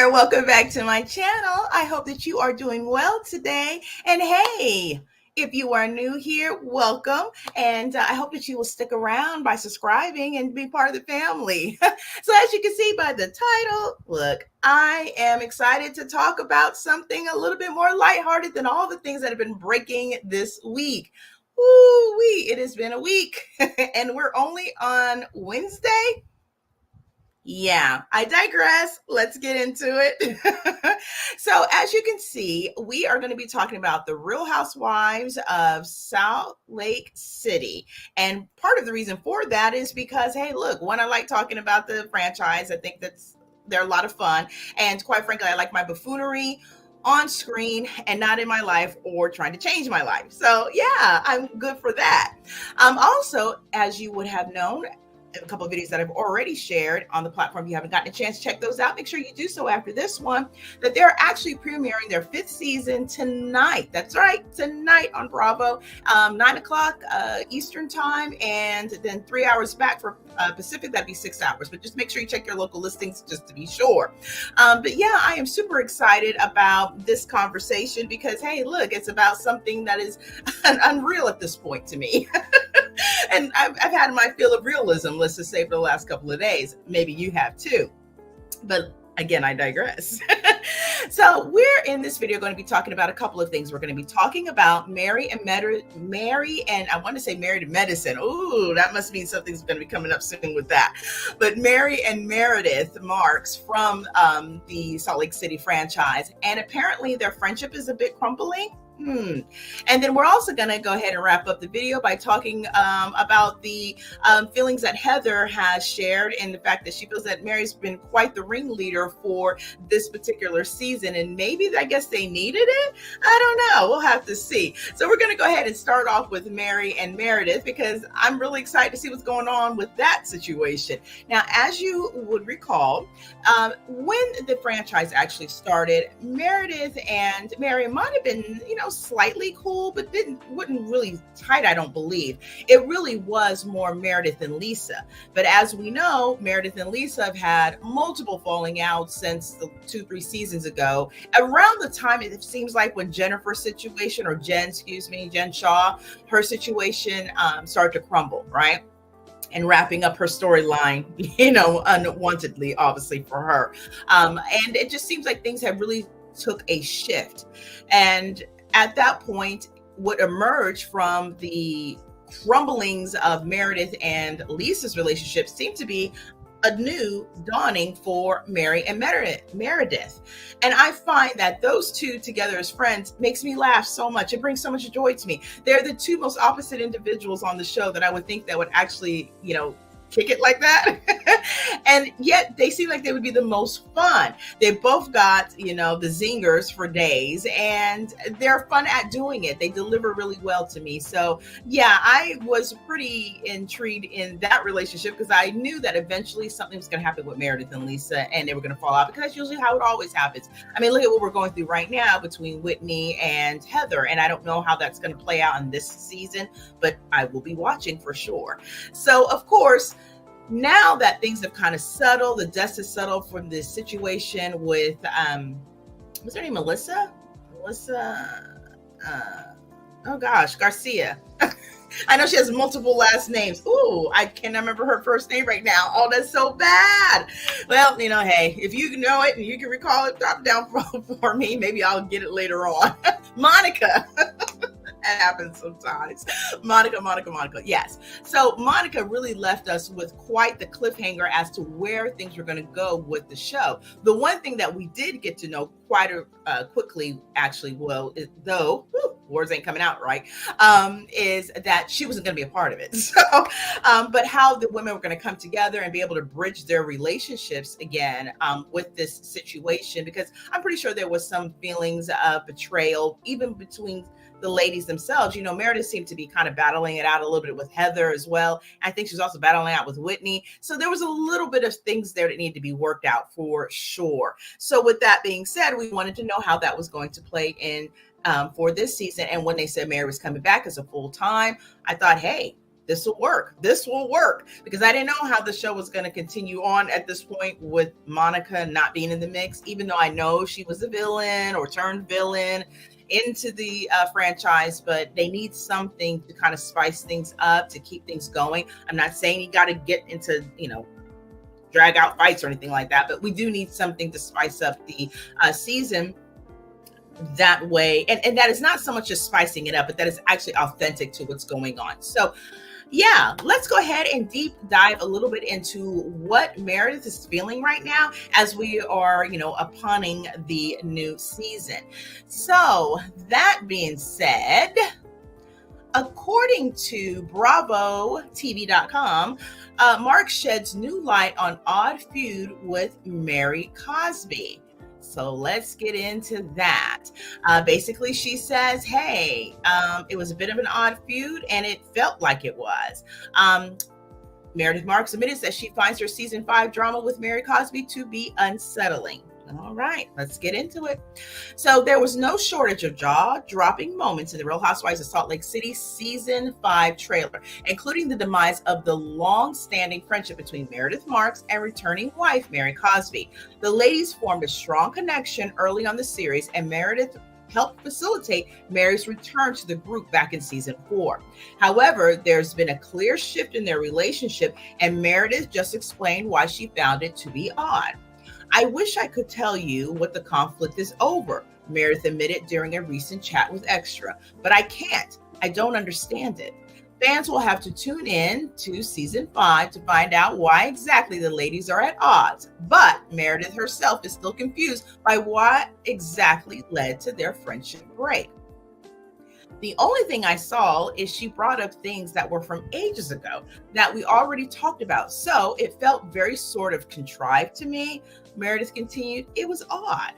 there. Welcome back to my channel. I hope that you are doing well today. And hey, if you are new here, welcome. And I hope that you will stick around by subscribing and be part of the family. So as you can see by the title, look, I am excited to talk about something a little bit more lighthearted than all the things that have been breaking this week. Woo-wee, it has been a week and we're only on Wednesday. Yeah, I digress. Let's get into it. So, as you can see, we are going to be talking about the Real Housewives of Salt Lake City. And part of the reason for that is because, hey, look, one, I like talking about the franchise. I think they're a lot of fun. And quite frankly, I like my buffoonery on screen and not in my life or trying to change my life. So, yeah, I'm good for that. Also, as you would have known, a couple of videos that I've already shared on the platform. If you haven't gotten a chance to check those out, make sure you do so after this one, that they're actually premiering their 5th season tonight. That's right, tonight on Bravo, 9 o'clock Eastern time, and then 3 hours back for Pacific, that'd be 6 hours. But just make sure you check your local listings just to be sure. But yeah, I am super excited about this conversation because, hey, look, it's about something that is unreal at this point to me. And I've had my fill of realism, let's just say, for the last couple of days. Maybe you have too. But again, I digress. So we're in this video going to be talking about a couple of things. We're going to be talking about Mary and I want to say Married to Medicine. Ooh, that must mean something's going to be coming up soon with that. But Mary and Meredith Marks from the Salt Lake City franchise. And apparently their friendship is a bit crumbling. And then we're also going to go ahead and wrap up the video by talking about the feelings that Heather has shared and the fact that she feels that Mary's been quite the ringleader for this particular season. And maybe, I guess, they needed it. I don't know. We'll have to see. So we're going to go ahead and start off with Mary and Meredith because I'm really excited to see what's going on with that situation. Now, as you would recall, when the franchise actually started, Meredith and Mary might have been, slightly cool, but wasn't really tight, I don't believe. It really was more Meredith and Lisa. But as we know, Meredith and Lisa have had multiple falling outs since the 2-3 seasons ago. Around the time, it seems like when Jennifer's situation, or Jen Shaw, her situation started to crumble, right? And wrapping up her storyline, unwantedly, obviously, for her. And it just seems like things have really took a shift. And at that point, what emerged from the crumblings of Meredith and Lisa's relationship seemed to be a new dawning for Mary and Meredith. And I find that those two together as friends makes me laugh so much. It brings so much joy to me. They're the two most opposite individuals on the show that I would think that would actually, kick it like that. And yet they seem like they would be the most fun. They both got, the zingers for days, and they're fun at doing it. They deliver really well to me. So yeah, I was pretty intrigued in that relationship because I knew that eventually something was going to happen with Meredith and Lisa and they were going to fall out, because that's usually how it always happens. I mean, look at what we're going through right now between Whitney and Heather. And I don't know how that's going to play out in this season, but I will be watching for sure. So of course, now that things have kind of settled, the dust has settled from this situation with, what's her name, Melissa, Garcia. I know she has multiple last names. Ooh, I can't remember her first name right now. Oh, that's so bad. Well, hey, if you know it and you can recall it, drop it down for me. Maybe I'll get it later on. Monica. That happens sometimes. Monica. Yes. So Monica really left us with quite the cliffhanger as to where things were going to go with the show. The one thing that we did get to know quite quickly, actually, words ain't coming out right, is that she wasn't going to be a part of it. So, but how the women were going to come together and be able to bridge their relationships again with this situation, because I'm pretty sure there was some feelings of betrayal, even between the ladies themselves. Meredith seemed to be kind of battling it out a little bit with Heather as well. I think she's also battling out with Whitney. So there was a little bit of things there that needed to be worked out for sure. So with that being said, we wanted to know how that was going to play in for this season. And when they said Mary was coming back as a full-time, I thought, hey, this will work. This will work, because I didn't know how the show was going to continue on at this point with Monica not being in the mix, even though I know she was a villain or turned villain into the franchise, but they need something to kind of spice things up, to keep things going. I'm not saying you got to get into, drag out fights or anything like that, but we do need something to spice up the season that way. And that is not so much just spicing it up, but that is actually authentic to what's going on. So yeah, let's go ahead and deep dive a little bit into what Meredith is feeling right now as we are, upon the new season. So that being said, according to BravoTV.com, Mark sheds new light on odd feud with Mary Cosby. So let's get into that. Basically, she says, hey, it was a bit of an odd feud, and it felt like it was. Meredith Marks admitted that she finds her season 5 drama with Mary Cosby to be unsettling. All right, let's get into it. So there was no shortage of jaw-dropping moments in the Real Housewives of Salt Lake City season 5 trailer, including the demise of the long-standing friendship between Meredith Marks and returning wife Mary Cosby. The ladies formed a strong connection early on the series, and Meredith helped facilitate Mary's return to the group back in season 4. However, there's been a clear shift in their relationship, and Meredith just explained why she found it to be odd. I wish I could tell you what the conflict is over, Meredith admitted during a recent chat with Extra, but I can't. I don't understand it. Fans will have to tune in to season 5 to find out why exactly the ladies are at odds. But Meredith herself is still confused by what exactly led to their friendship break. The only thing I saw is she brought up things that were from ages ago that we already talked about. So it felt very sort of contrived to me. Meredith continued, it was odd.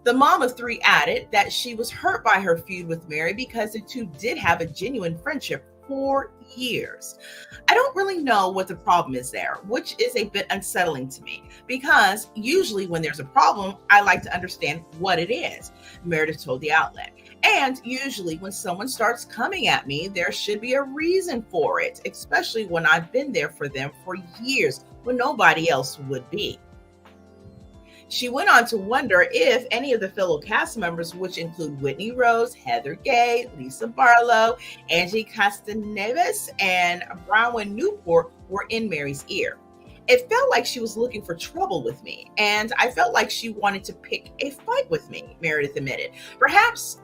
The mom of 3 added that she was hurt by her feud with Mary because the two did have a genuine friendship for years. I don't really know what the problem is there, which is a bit unsettling to me, because usually when there's a problem, I like to understand what it is, Meredith told the outlet. And usually when someone starts coming at me, there should be a reason for it, especially when I've been there for them for years when nobody else would be. She went on to wonder if any of the fellow cast members, which include Whitney Rose, Heather Gay, Lisa Barlow, Angie Castaneves, and Bronwyn Newport, were in Mary's ear. It felt like she was looking for trouble with me, and I felt like she wanted to pick a fight with me, Meredith admitted. Perhaps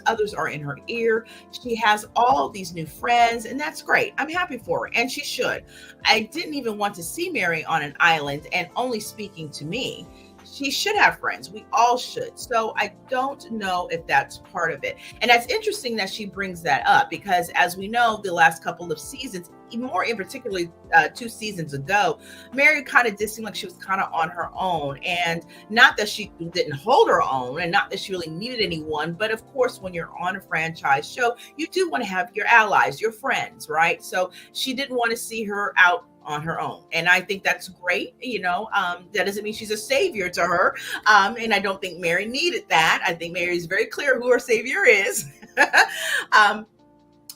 others are in her ear. She has all these new friends, and that's great. I'm happy for her, and she should. I didn't even want to see Mary on an island and only speaking to me. She should have friends. We all should. So I don't know if that's part of it. And that's interesting that she brings that up, because as we know, the last couple of seasons, more in particularly 2 seasons ago, Mary kind of did seem like she was kind of on her own, and not that she didn't hold her own and not that she really needed anyone, but of course when you're on a franchise show, you do want to have your allies, your friends, right? So she didn't want to see her out on her own, and I think that's great. That doesn't mean she's a savior to her, and I don't think Mary needed that. I think Mary is very clear who her savior is.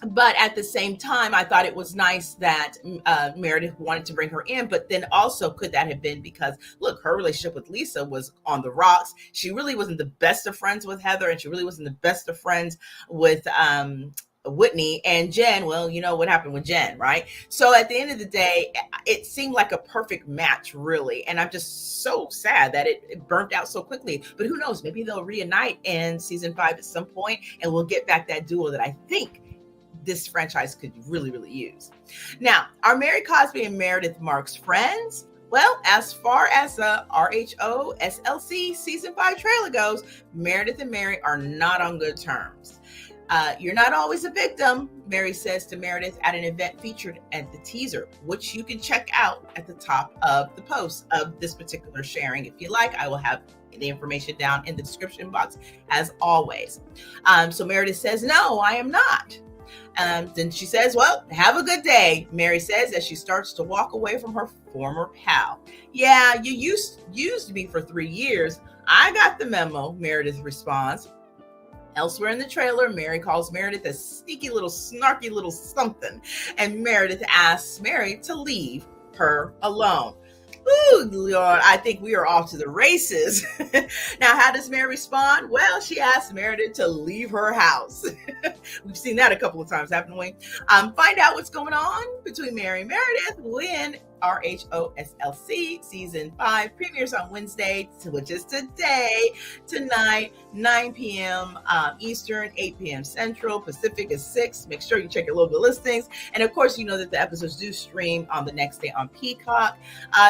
But at the same time, I thought it was nice that Meredith wanted to bring her in. But then also, could that have been because, look, her relationship with Lisa was on the rocks. She really wasn't the best of friends with Heather, and she really wasn't the best of friends with Whitney. And Jen, well, you know what happened with Jen, right? So at the end of the day, it seemed like a perfect match, really. And I'm just so sad that it burnt out so quickly. But who knows? Maybe they'll reunite in season 5 at some point, and we'll get back that duo that I think this franchise could really, really use. Now, are Mary Cosby and Meredith Marks friends? Well, as far as the RHOSLC season 5 trailer goes, Meredith and Mary are not on good terms. You're not always a victim, Mary says to Meredith at an event featured at the teaser, which you can check out at the top of the post of this particular sharing. If you like, I will have the information down in the description box as always. So Meredith says, no, I am not. Then she says, well, have a good day, Mary says as she starts to walk away from her former pal. Yeah, you used me for 3 years. I got the memo, Meredith responds. Elsewhere in the trailer, Mary calls Meredith a sneaky little snarky little something, and Meredith asks Mary to leave her alone. Ooh, Lord, I think we are off to the races. Now, how does Mary respond? Well, she asks Meredith to leave her house. We've seen that a couple of times, haven't we? Find out what's going on between Mary and Meredith when Rhoslc season 5 premieres on Wednesday, which is today, tonight, 9 p.m. Eastern, 8 p.m. Central. Pacific is 6. Make sure you check your local listings. And of course, you know that the episodes do stream on the next day on Peacock.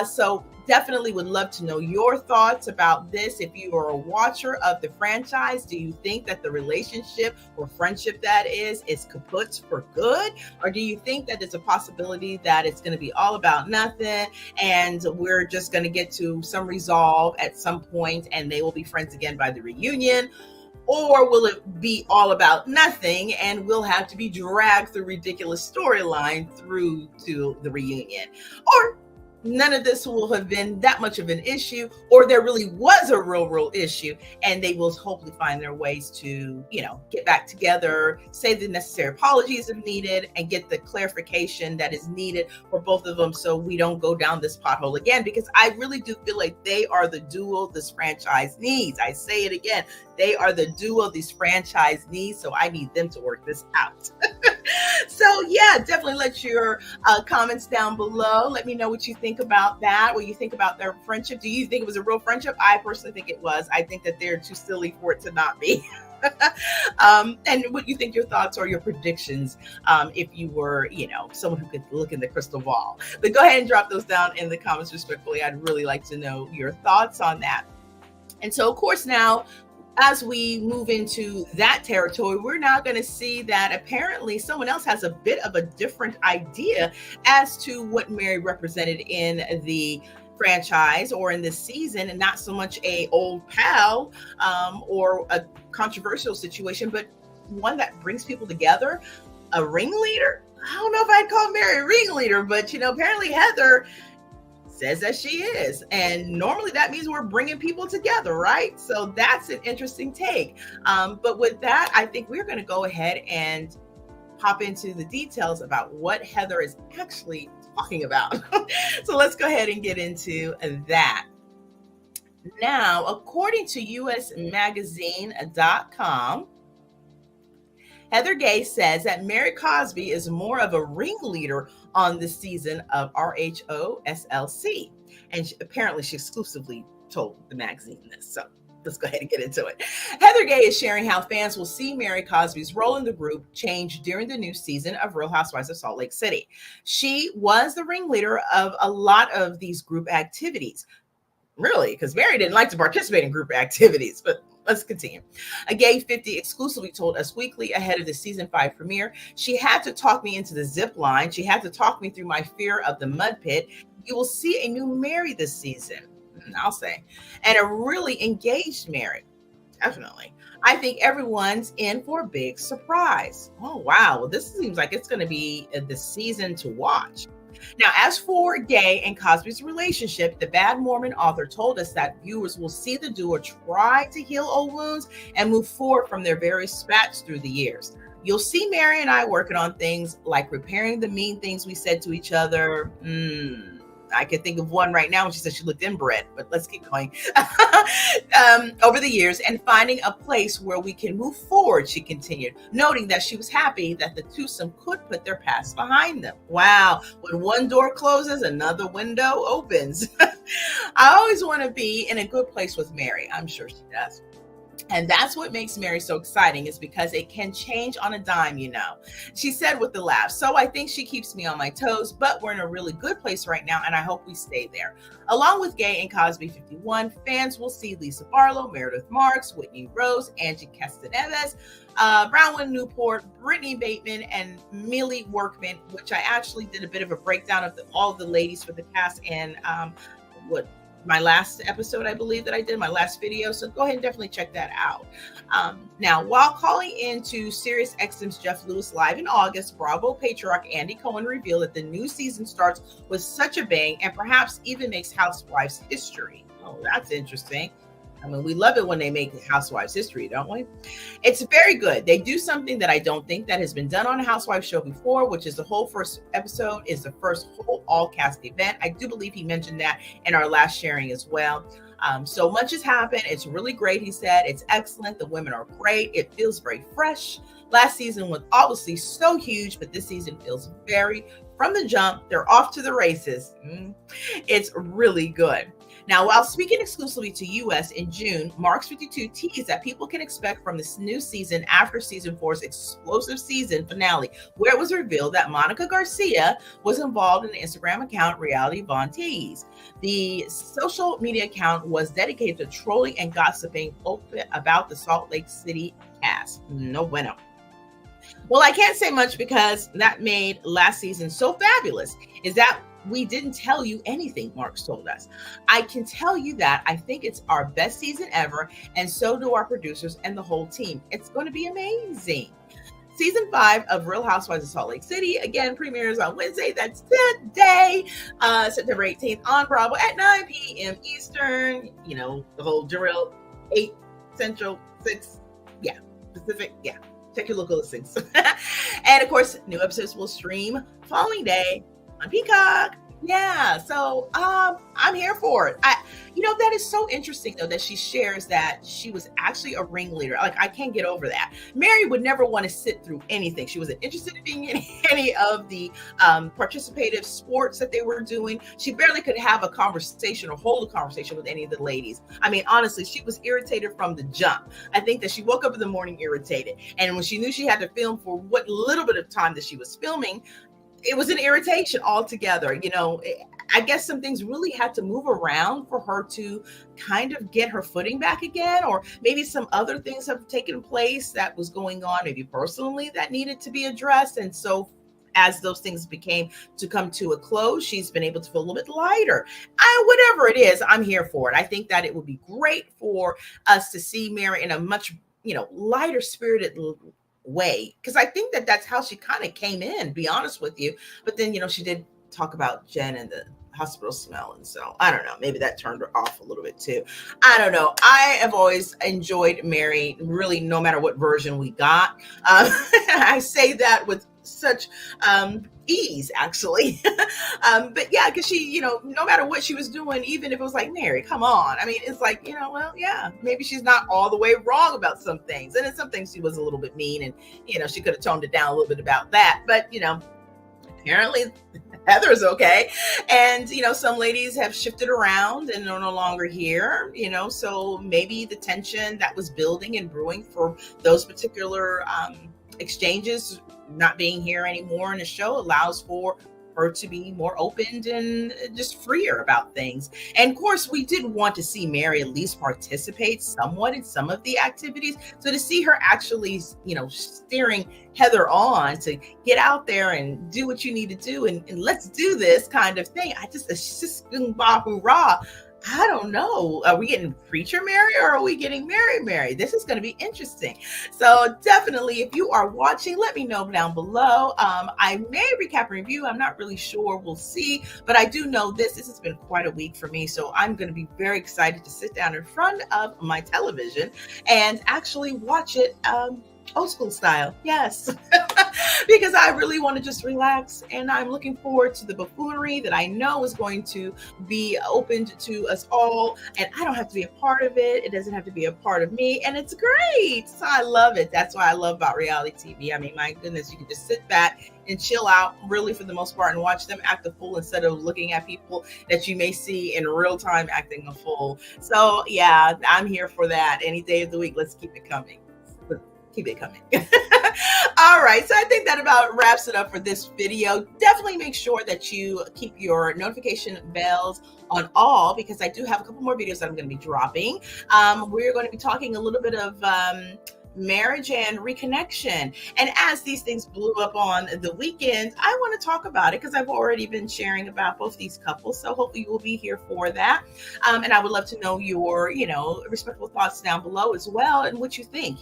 So definitely would love to know your thoughts about this. If you are a watcher of the franchise, do you think that the relationship or friendship that is kaput for good? Or do you think that it's a possibility that it's going to be all about nothing and we're just going to get to some resolve at some point and they will be friends again by the reunion? Or will it be all about nothing and we'll have to be dragged through ridiculous storyline through to the reunion? Or none of this will have been that much of an issue, or there really was a real issue, and they will hopefully find their ways to, get back together, say the necessary apologies if needed, and get the clarification that is needed for both of them so we don't go down this pothole again, because I really do feel like they are the duo this franchise needs. I say it again. They are the duo this franchise needs, so I need them to work this out. So yeah, definitely let your comments down below. Let me know what you think about that, what you think about their friendship. Do you think it was a real friendship? I personally think it was. I think that they're too silly for it to not be. And what you think, your thoughts or your predictions, if you were, someone who could look in the crystal ball. But go ahead and drop those down in the comments respectfully. I'd really like to know your thoughts on that. And so, of course, now, as we move into that territory, we're now going to see that apparently someone else has a bit of a different idea as to what Mary represented in the franchise or in this season, and not so much a old pal or a controversial situation, but one that brings people together, a ringleader. I don't know if I'd call Mary a ringleader, but apparently Heather says that she is, and normally that means we're bringing people together, right? So that's an interesting take. But with that, I think we're going to go ahead and hop into the details about what Heather is actually talking about. So let's go ahead and get into that. Now, according to usmagazine.com, Heather Gay says that Mary Cosby is more of a ringleader on this season of Rhoslc. And apparently she exclusively told the magazine this. So let's go ahead and get into it. Heather Gay is sharing how fans will see Mary Cosby's role in the group change during the new season of Real Housewives of Salt Lake City. She was the ringleader of a lot of these group activities. Really, because Mary didn't like to participate in group activities, but let's continue. A Gay 50 exclusively told Us Weekly ahead of the season 5 premiere, she had to talk me into the zip line. She had to talk me through my fear of the mud pit. You will see a new Mary this season, I'll say, and a really engaged Mary. Definitely. I think everyone's in for a big surprise. Oh, wow. Well, this seems like it's going to be the season to watch. Now, as for Gay and Cosby's relationship, the Bad Mormon author told us that viewers will see the duo try to heal old wounds and move forward from their various spats through the years. You'll see Mary and I working on things like repairing the mean things we said to each other. I could think of one right now when she said she looked inbred, but let's keep going. Over the years and finding a place where we can move forward, she continued, noting that she was happy that the twosome could put their past behind them. Wow. When one door closes, another window opens. I always want to be in a good place with Mary. I'm sure she does. And that's what makes Mary so exciting, is because it can change on a dime, She said with a laugh. So I think she keeps me on my toes, but we're in a really good place right now, and I hope we stay there. Along with Gay and Cosby 51, fans will see Lisa Barlow, Meredith Marks, Whitney Rose, Angie Castaneves, Bronwyn Newport, Brittany Bateman, and Millie Workman, which I actually did a bit of a breakdown of all the ladies for the cast and my last episode, I believe, that I did, my last video. So go ahead and definitely check that out. Now, while calling into Sirius XM's Jeff Lewis Live in August, Bravo patriarch Andy Cohen revealed that the new season starts with such a bang and perhaps even makes Housewives history. Oh, that's interesting. I mean, we love it when they make Housewives history, don't we? It's very good. They do something that I don't think that has been done on a Housewives show before, which is the whole first episode is the first whole all cast event. I do believe he mentioned that in our last sharing as well. So much has happened. It's really great. He said it's excellent. The women are great. It feels very fresh. Last season was obviously so huge, but this season feels very from the jump. They're off to the races. It's really good. Now, while speaking exclusively to US in June, Marks 52 teased that people can expect from this new season after season 4's explosive season finale, where it was revealed that Monica Garcia was involved in the Instagram account Reality Von Tease. The social media account was dedicated to trolling and gossiping about the Salt Lake City cast. No bueno. Well, I can't say much because that made last season so fabulous, is that we didn't tell you anything, Marks told us. I can tell you that I think it's our best season ever, and so do our producers and the whole team. It's going to be amazing. Season 5 of Real Housewives of Salt Lake City, again, premieres on Wednesday. That's today, September 18th on Bravo at 9 p.m. Eastern. You know, the whole drill, 8 Central, 6, Pacific, check your local listings. And of course, new episodes will stream following day on Peacock. So I'm here for it. That is so interesting though, that she shares that she was actually a ringleader. Like, I can't get over that. Mary would never want to sit through anything. She wasn't interested in being in any of the participative sports that they were doing. She barely could have a conversation or hold a conversation with any of the ladies. I mean, honestly, she was irritated from the jump. I think that she woke up in the morning irritated. And when she knew she had to film for what little bit of time that she was filming, it was an irritation altogether. I guess some things really had to move around for her to kind of get her footing back again, or maybe some other things have taken place that was going on, maybe personally, that needed to be addressed. And so as those things became to come to a close, she's been able to feel a little bit lighter. Whatever it is, I'm here for it. I think that it would be great for us to see Mary in a much, lighter spirited way, because I think that that's how she kind of came in, to be honest with you. But then she did talk about Jen and the hospital smell, and so I don't know, maybe that turned her off a little bit too. I don't know. I have always enjoyed Mary, really, no matter what version we got. I say that with such ease, actually. But yeah, because she, no matter what she was doing, even if it was like, Mary, come on. I mean, it's like, maybe she's not all the way wrong about some things. And in some things she was a little bit mean, and, she could have toned it down a little bit about that. But, apparently Heather's okay. And, some ladies have shifted around and are no longer here, so maybe the tension that was building and brewing for those particular exchanges not being here anymore in the show allows for her to be more open and just freer about things. And of course, we did want to see Mary at least participate somewhat in some of the activities. So to see her actually, steering Heather on to get out there and do what you need to do and let's do this kind of thing. It's just hoorah. I don't know. Are we getting Preacher Mary or are we getting Mary? This is going to be interesting. So definitely, if you are watching, let me know down below. I may recap and review. I'm not really sure. We'll see. But I do know this has been quite a week for me. So I'm going to be very excited to sit down in front of my television and actually watch it old school style. Yes. Because I really want to just relax, and I'm looking forward to the buffoonery that I know is going to be opened to us all, and I don't have to be a part of it. It doesn't have to be a part of me, and it's great. So I love it. That's what I love about reality TV. I mean, my goodness, you can just sit back and chill out, really, for the most part, and watch them act a fool instead of looking at people that you may see in real time acting a fool. So yeah, I'm here for that any day of the week. Let's keep it coming. Keep it coming. All right. So I think that about wraps it up for this video. Definitely make sure that you keep your notification bells on all, because I do have a couple more videos that I'm going to be dropping. We're going to be talking a little bit of marriage and reconnection. And as these things blew up on the weekend, I want to talk about it because I've already been sharing about both these couples. So hopefully you will be here for that. And I would love to know your, respectful thoughts down below as well and what you think,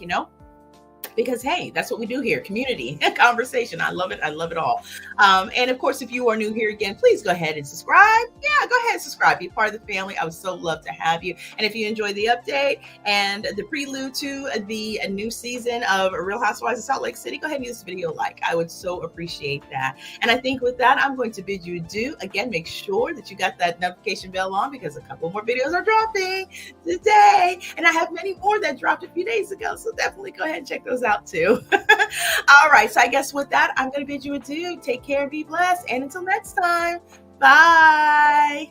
because hey, that's what we do here, community conversation. I love it. I love it all. And of course, if you are new here again, please go ahead and subscribe. Yeah, go ahead and subscribe, be part of the family. I would so love to have you. And if you enjoy the update and the prelude to the new season of Real Housewives of Salt Lake City, go ahead and use this video like. I would so appreciate that. And I think with that, I'm going to bid you adieu. Again, make sure that you got that notification bell on, because a couple more videos are dropping today, and I have many more that dropped a few days ago, so definitely go ahead and check those out too. All right, so I guess with that, I'm going to bid you adieu. Take care and be blessed, and until next time, bye.